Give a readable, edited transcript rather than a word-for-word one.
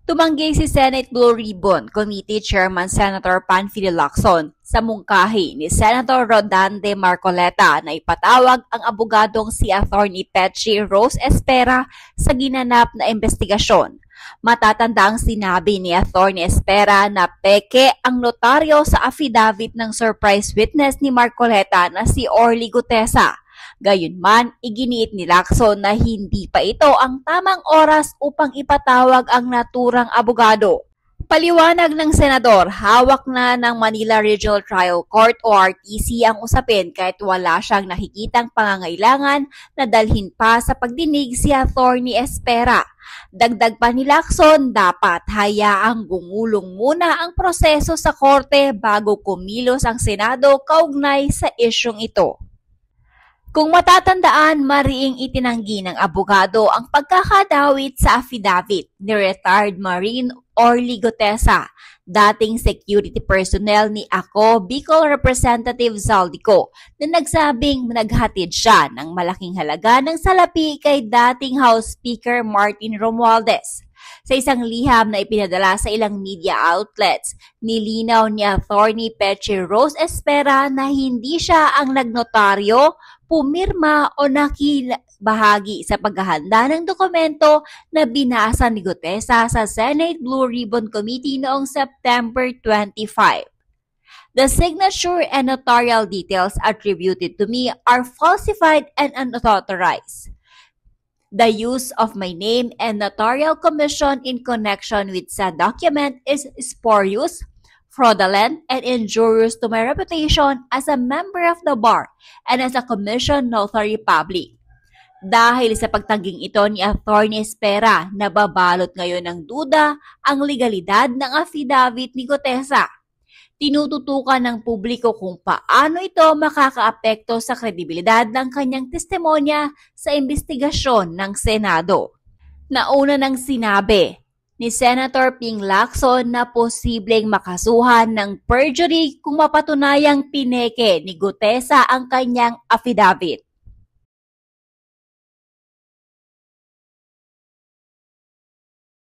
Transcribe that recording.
Tumanggi si Senate Blue Ribbon Committee Chairman Senator Panfilo Lacson sa mungkahi ni Senator Rodante Marcoleta na ipatawag ang abogadong si Attorney Petchy Rose Espera sa ginanap na investigasyon. Matatanda ang sinabi ni Attorney Espera na peke ang notaryo sa affidavit ng surprise witness ni Marcoleta na si Orly Gutesa. Gayunman, iginiit ni Lacson na hindi pa ito ang tamang oras upang ipatawag ang naturang abogado. Paliwanag ng senador, hawak na ng Manila Regional Trial Court o RTC ang usapin kahit wala siyang nakikitang pangangailangan na dalhin pa sa pagdinig si Attorney Espera. Dagdag pa ni Lacson, dapat hayaang gumulong muna ang proseso sa korte bago kumilos ang Senado kaugnay sa isyung ito. Kung matatandaan, mariing itinanggi ng abogado ang pagkakadawit sa affidavit ni retired Marine Orly Gutesa, dating security personnel ni Ako Bicol Representative Zaldico, na nagsabing naghatid siya ng malaking halaga ng salapi kay dating House Speaker Martin Romualdez. Sa isang liham na ipinadala sa ilang media outlets, nilinaw ni Attorney Petchy Rose Espera na hindi siya ang nagnotaryo, pumirma o nakibahagi sa paghahanda ng dokumento na binasa ni Gutesa sa Senate Blue Ribbon Committee noong September 25. The signature and notarial details attributed to me are falsified and unauthorized. The use of my name and notarial commission in connection with said document is spurious, fraudulent, and injurious to my reputation as a member of the bar and as a commissioned notary public. Dahil sa pagtangging ito ni Attorney Espera, nababalot ngayon ng duda ang legalidad ng affidavit ni Gutesa. Tinututukan ng publiko kung paano ito makakaapekto sa kredibilidad ng kanyang testimonya sa investigasyon ng Senado. Nauna nang sinabi ni Senator Ping Lacson na posibleng makasuhan ng perjury kung mapatunayang pineke ni Gutesa ang kanyang affidavit.